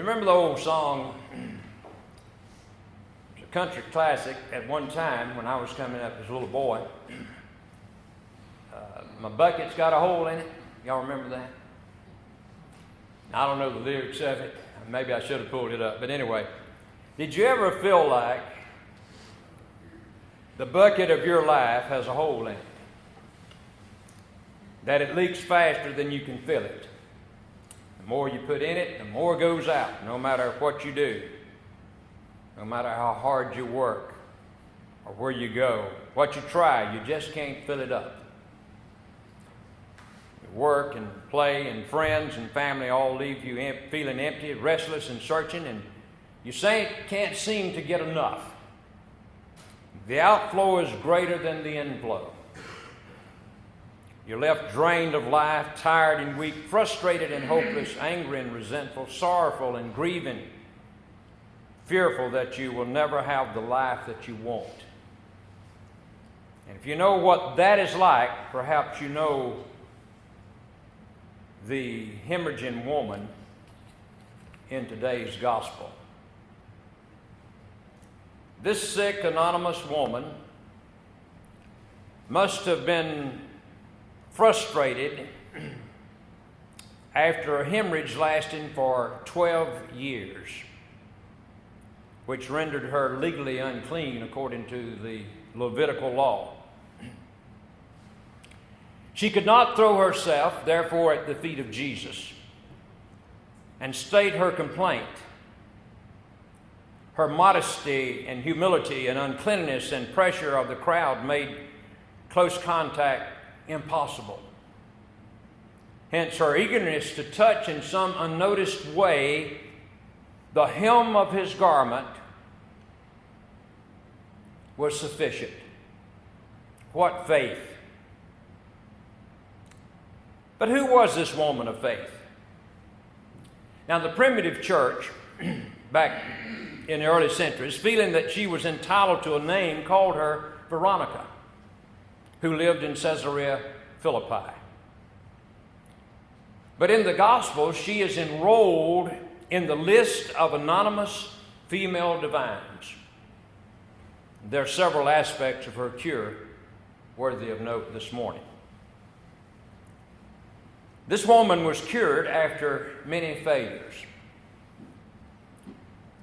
You remember the old song? It's a country classic at one time when I was coming up as a little boy. My bucket's got a hole in it. Y'all remember that? I don't know the lyrics of it. Maybe I should have pulled it up. But anyway, did you ever feel like the bucket of your life has a hole in it? That it leaks faster than you can fill it. The more you put in it, the more goes out, no matter what you do. No matter how hard you work or where you go. What you try, you just can't fill it up. Work and play and friends and family all leave you feeling empty, restless and searching, and you can't seem to get enough. The outflow is greater than the inflow. You're left drained of life, tired and weak, frustrated and hopeless, angry and resentful, sorrowful and grieving, fearful that you will never have the life that you want. And if you know what that is like, perhaps you know the hemorrhaging woman in today's gospel. This sick, anonymous woman must have been frustrated after a hemorrhage lasting for 12 years, which rendered her legally unclean according to the Levitical law. She could not throw herself, therefore, at the feet of Jesus and state her complaint. Her modesty and humility and uncleanness and pressure of the crowd made close contact impossible. Hence, her eagerness to touch in some unnoticed way the hem of his garment was sufficient. What faith! But who was this woman of faith? Now, the primitive church, back in the early centuries, feeling that she was entitled to a name, called her Veronica, who lived in Caesarea Philippi. But in the Gospels, she is enrolled in the list of anonymous female divines. There are several aspects of her cure worthy of note this morning. This woman was cured after many failures.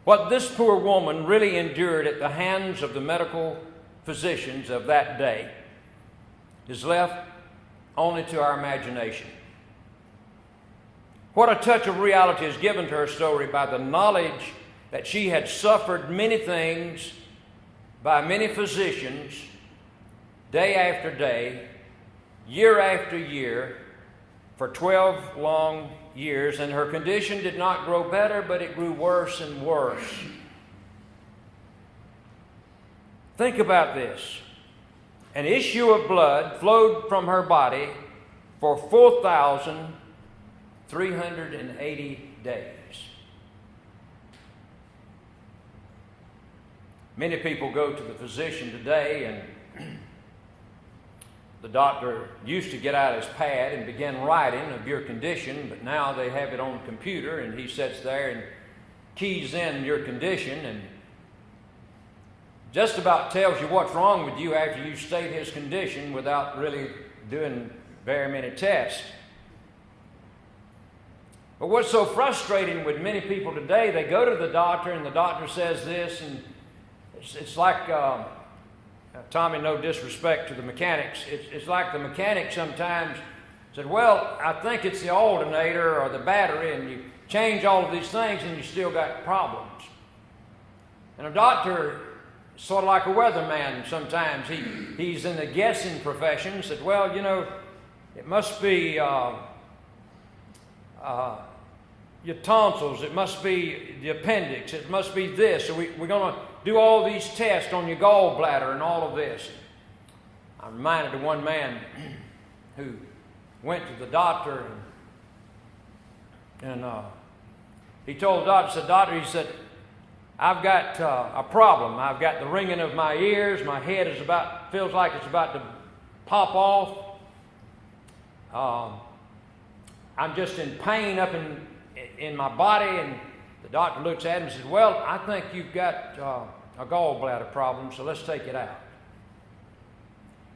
What this poor woman really endured at the hands of the medical physicians of that day is left only to our imagination. What a touch of reality is given to her story by the knowledge that she had suffered many things by many physicians, day after day, year after year, for 12 long years, and her condition did not grow better, but it grew worse and worse. Think about this. An issue of blood flowed from her body for 4,380 days. Many people go to the physician today, and the doctor used to get out his pad and begin writing of your condition, but now they have it on the computer, and he sits there and keys in your condition and just about tells you what's wrong with you after you state his condition without really doing very many tests. But what's so frustrating with many people today, they go to the doctor and the doctor says this, and it's like... Tommy, no disrespect to the mechanics. It's like the mechanic sometimes said, well, I think it's the alternator or the battery, and you change all of these things and you still got problems. And a doctor, sort of like a weatherman sometimes, he's in the guessing profession, said, well, you know, it must be your tonsils, it must be the appendix, it must be this, so we're going to do all these tests on your gallbladder and all of this. I'm reminded of one man who went to the doctor and he told the doctor, he said, I've got a problem. I've got the ringing of my ears. My head feels like it's about to pop off. I'm just in pain up in my body, and The doctor looks at him and says, well, I think you've got a gallbladder problem, so let's take it out.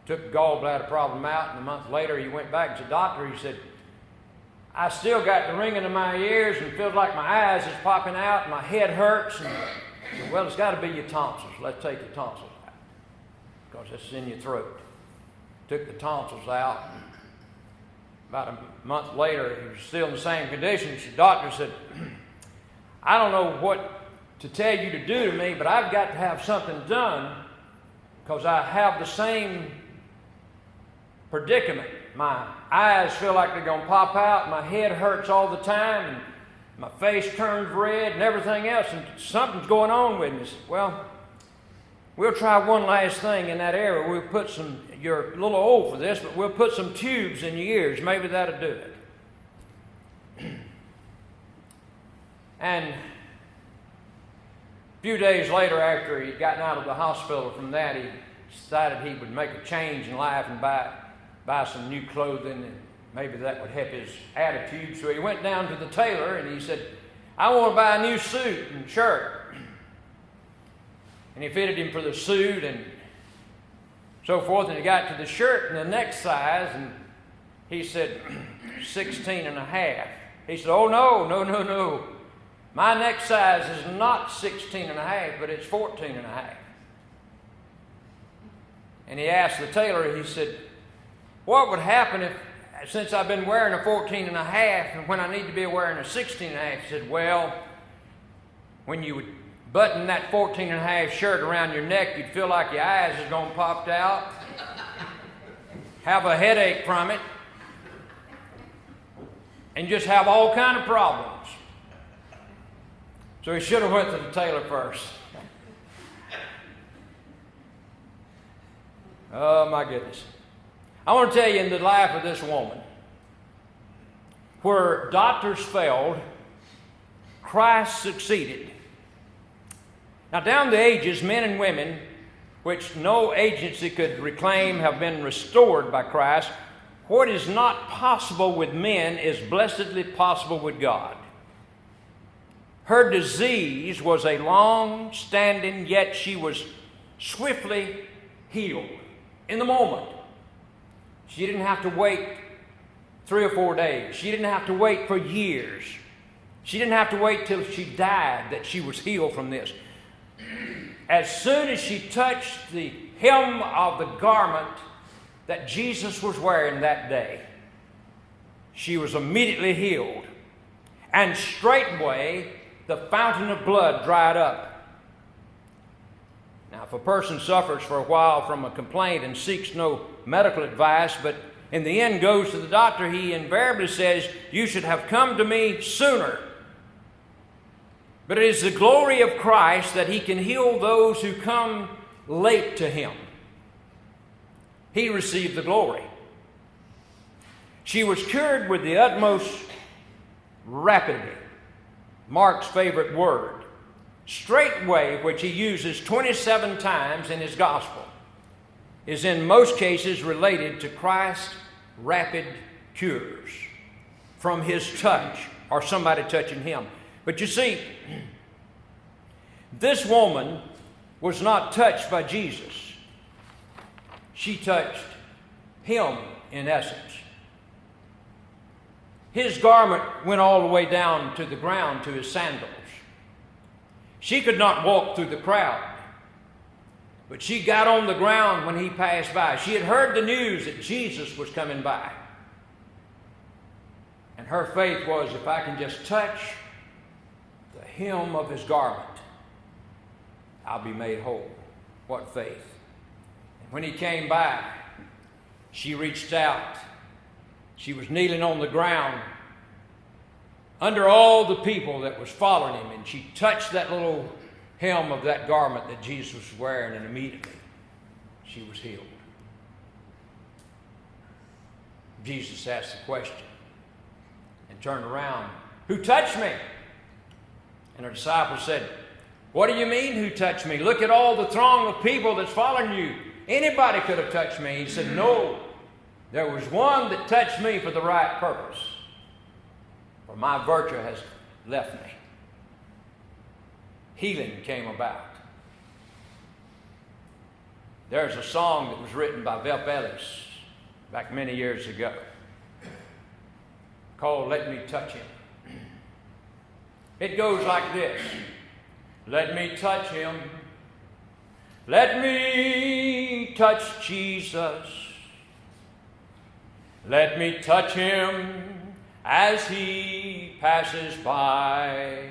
Took the gallbladder problem out, and a month later he went back to the doctor. He said, I still got the ringing in my ears and feels like my eyes is popping out and my head hurts. And I said, well, it's got to be your tonsils. Let's take the tonsils out because it's in your throat. Took the tonsils out. About a month later, he was still in the same condition. The doctor said, I don't know what to tell you to do to me, but I've got to have something done because I have the same predicament. My eyes feel like they're going to pop out. My head hurts all the time. And my face turns red and everything else. And something's going on with me. Well, we'll try one last thing in that area. We'll put some, you're a little old for this, but we'll put some tubes in your ears. Maybe that'll do it. And a few days later, after he'd gotten out of the hospital from that, he decided he would make a change in life and buy some new clothing, and maybe that would help his attitude. So he went down to the tailor and he said, I want to buy a new suit and shirt. And he fitted him for the suit and so forth, and he got to the shirt and the neck size, and he said, 16 and a half. He said, oh, no. My neck size is not 16 and a half, but it's 14 and a half. And he asked the tailor, he said, what would happen if, since I've been wearing a 14 and a half, and when I need to be wearing a 16 and a half? He said, well, when you would button that 14 and a half shirt around your neck, you'd feel like your eyes is going to pop out, have a headache from it, and just have all kind of problems. So he should have went to the tailor first. Oh, my goodness. I want to tell you, in the life of this woman, where doctors failed, Christ succeeded. Now, down the ages, men and women, which no agency could reclaim, have been restored by Christ. What is not possible with men is blessedly possible with God. Her disease was a long-standing, yet she was swiftly healed in the moment. She didn't have to wait 3 or 4 days. She didn't have to wait for years. She didn't have to wait till she died that she was healed from this. As soon as she touched the hem of the garment that Jesus was wearing that day, she was immediately healed. And straightway, the fountain of blood dried up. Now, if a person suffers for a while from a complaint and seeks no medical advice, but in the end goes to the doctor, he invariably says, you should have come to me sooner. But it is the glory of Christ that he can heal those who come late to him. He received the glory. She was cured with the utmost rapidity. Mark's favorite word. Straightway, which he uses 27 times in his gospel, is in most cases related to Christ's rapid cures from his touch or somebody touching him. But you see, this woman was not touched by Jesus. She touched him in essence. His garment went all the way down to the ground to his sandals. She could not walk through the crowd, but she got on the ground when he passed by. She had heard the news that Jesus was coming by. And her faith was, if I can just touch the hem of his garment, I'll be made whole. What faith. And when he came by, she reached out. She was kneeling on the ground under all the people that was following him, and she touched that little hem of that garment that Jesus was wearing, and immediately she was healed. Jesus asked the question and turned around, who touched me? And her disciples said, what do you mean, who touched me? Look at all the throng of people that's following you. Anybody could have touched me. He said, no, there was one that touched me for the right purpose. For my virtue has left me. healing came about. There's a song that was written by Velp Ellis back many years ago called Let Me Touch Him. It goes like this. Let me touch Him. Let me touch Jesus. Let me touch Him as He passes by.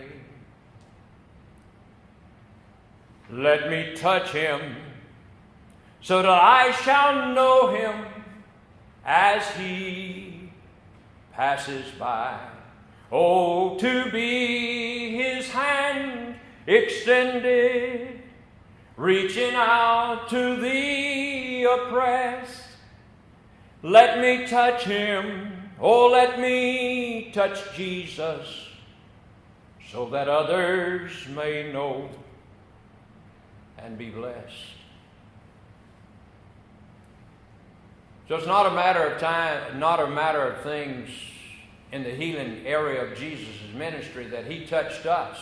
Let me touch Him so that I shall know Him as He passes by. Oh, to be His hand extended, reaching out to the oppressed. Let me touch Him, oh, let me touch Jesus, so that others may know and be blessed. So it's not a matter of time, not a matter of things in the healing area of Jesus' ministry that He touched us.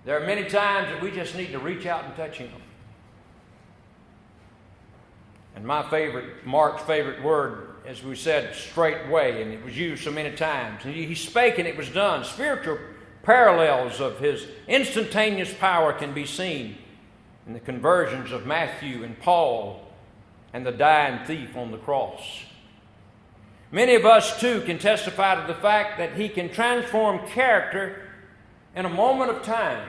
There are many times that we just need to reach out and touch Him. And Mark's favorite word, as we said, straightway, and it was used so many times. And He spake and it was done. Spiritual parallels of His instantaneous power can be seen in the conversions of Matthew and Paul and the dying thief on the cross. Many of us, too, can testify to the fact that He can transform character in a moment of time.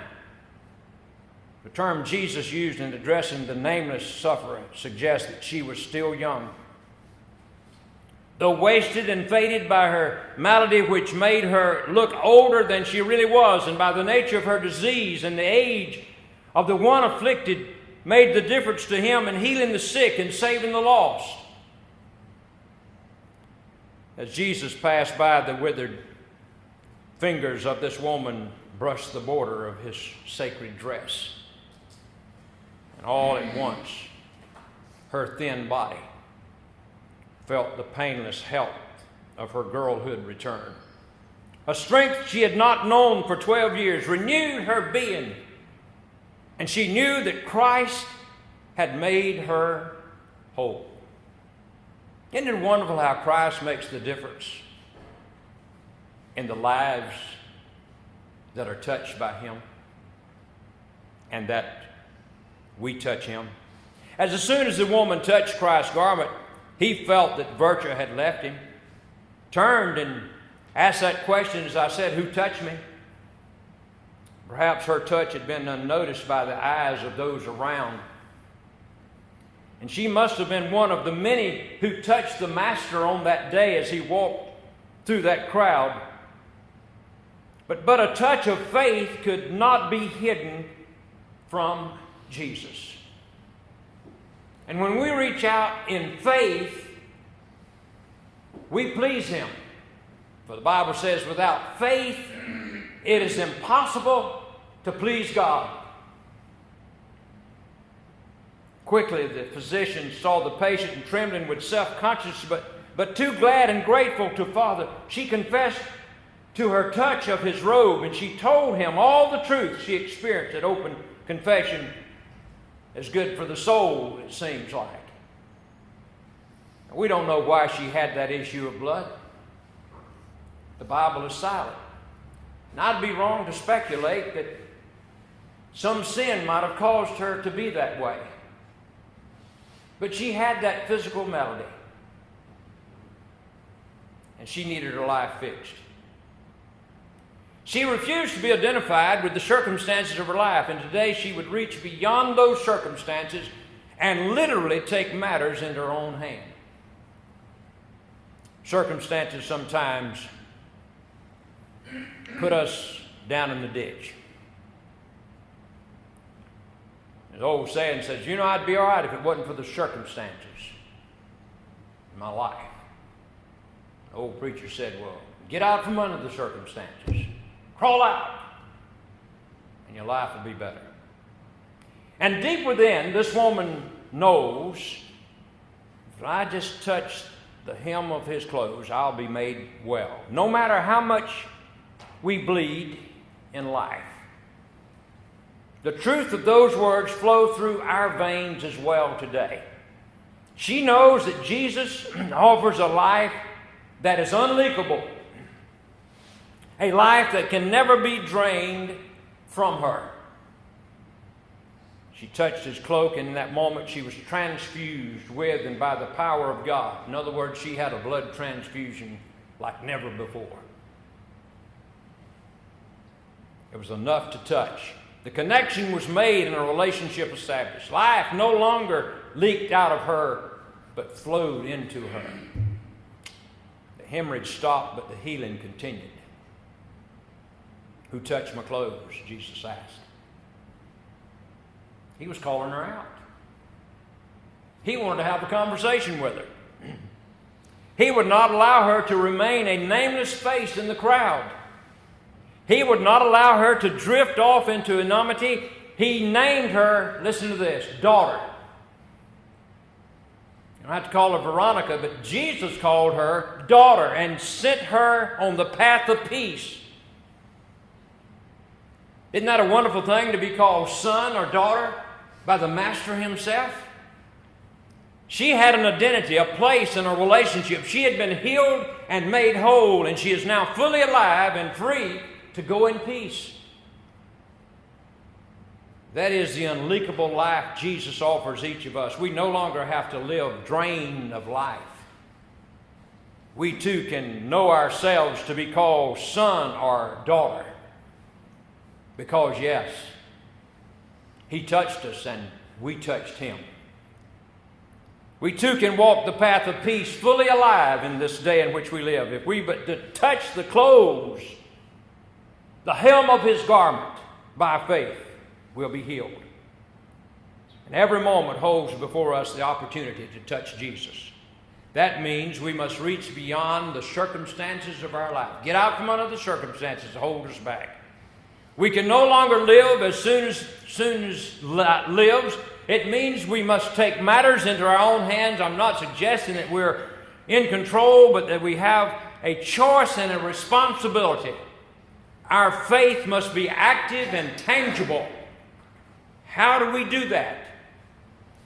The term Jesus used in addressing the nameless sufferer suggests that she was still young. Though wasted and faded by her malady, which made her look older than she really was, and by the nature of her disease and the age of the one afflicted, made the difference to Him in healing the sick and saving the lost. As Jesus passed by, the withered fingers of this woman brushed the border of His sacred dress. And all at once, her thin body felt the painless health of her girlhood return. A strength she had not known for 12 years renewed her being, and she knew that Christ had made her whole. Isn't it wonderful how Christ makes the difference in the lives that are touched by Him and that we touch Him? As soon as the woman touched Christ's garment, He felt that virtue had left him, turned and asked that question, as I said, who touched me? Perhaps her touch had been unnoticed by the eyes of those around. And she must have been one of the many who touched the Master on that day as He walked through that crowd. But a touch of faith could not be hidden from Jesus. And when we reach out in faith, we please Him. For the Bible says, without faith, it is impossible to please God. Quickly, the physician saw the patient and trembling with self-consciousness, but too glad and grateful to Father, she confessed to her touch of His robe, and she told Him all the truth she experienced. At open confession is good for the soul, it seems like. We don't know why she had that issue of blood. The Bible is silent. And I'd be wrong to speculate that some sin might have caused her to be that way. But she had that physical malady. And she needed her life fixed. She refused to be identified with the circumstances of her life, and today she would reach beyond those circumstances and literally take matters into her own hand. Circumstances sometimes put us down in the ditch. The old saying says, I'd be all right if it wasn't for the circumstances in my life. The old preacher said, well, get out from under the circumstances. Crawl out, and your life will be better. And deep within, this woman knows, if I just touch the hem of His clothes, I'll be made well. No matter how much we bleed in life, The truth of those words flow through our veins as well today. She knows that Jesus offers a life that is unleakable, a life that can never be drained from her. She touched his cloak, and in that moment she was transfused with and by the power of God. In other words, she had a blood transfusion like never before. It was enough to touch. The connection was made and a relationship established. Life no longer leaked out of her, but flowed into her. The hemorrhage stopped, but the healing continued. Who touched my clothes? Jesus asked. He was calling her out. He wanted to have a conversation with her. He would not allow her to remain a nameless face in the crowd. He would not allow her to drift off into anonymity. He named her, listen to this, daughter. You don't have to call her Veronica, but Jesus called her daughter and sent her on the path of peace. Isn't that a wonderful thing to be called son or daughter by the Master himself? She had an identity, a place, and a relationship. She had been healed and made whole, and she is now fully alive and free to go in peace. That is the unleakable life Jesus offers each of us. We no longer have to live drained of life. We too can know ourselves to be called son or daughter. Because yes, he touched us and we touched him. We too can walk the path of peace fully alive in this day in which we live. If we but to touch the clothes, the hem of his garment, by faith, we'll be healed. And every moment holds before us the opportunity to touch Jesus. That means we must reach beyond the circumstances of our life. Get out from under the circumstances that hold us back. We can no longer live as soon as lives. It means we must take matters into our own hands. I'm not suggesting that we're in control, but that we have a choice and a responsibility. Our faith must be active and tangible. How do we do that?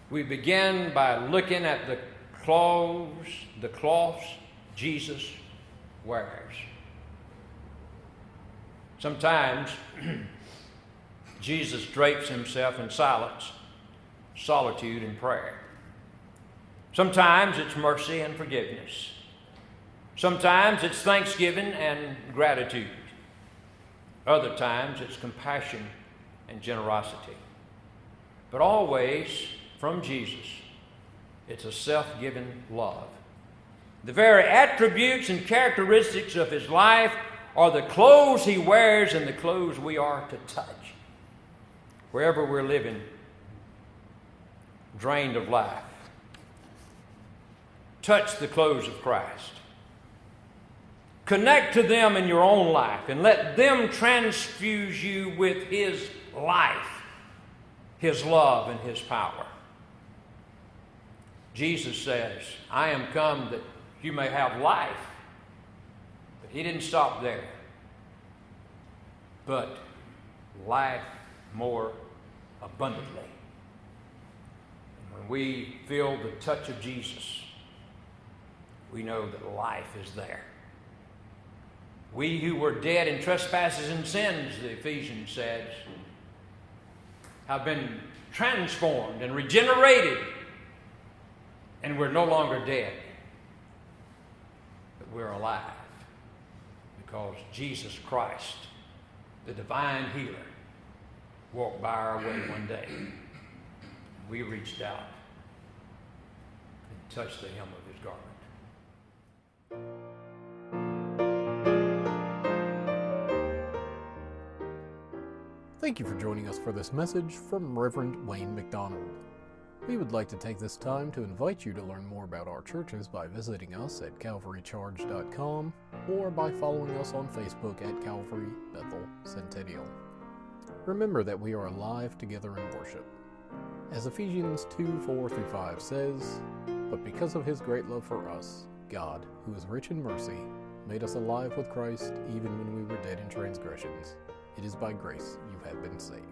We begin by looking at the cloths Jesus wears. Sometimes Jesus drapes himself in silence, solitude, and prayer. Sometimes it's mercy and forgiveness. Sometimes it's thanksgiving and gratitude. Other times it's compassion and generosity. But always, from Jesus, it's a self-giving love. The very attributes and characteristics of his life are the clothes he wears and the clothes we are to touch. Wherever we're living, drained of life, touch the clothes of Christ. Connect to them in your own life and let them transfuse you with his life, his love, and his power. Jesus says, I am come that you may have life. But he didn't stop there. But life more abundantly. And when we feel the touch of Jesus, we know that life is there. We who were dead in trespasses and sins, the Ephesians says, have been transformed and regenerated, and we're no longer dead, but we're alive because Jesus Christ, the divine healer, walked by our way one day. We reached out and touched the hem of his garment. Thank you for joining us for this message from Reverend Wayne McDonald. We would like to take this time to invite you to learn more about our churches by visiting us at calvarycharge.com or by following us on Facebook at Calvary Bethel Centennial. Remember that we are alive together in worship. As Ephesians 2:4-5 says, but because of his great love for us, God, who is rich in mercy, made us alive with Christ even when we were dead in transgressions. It is by grace you have been saved.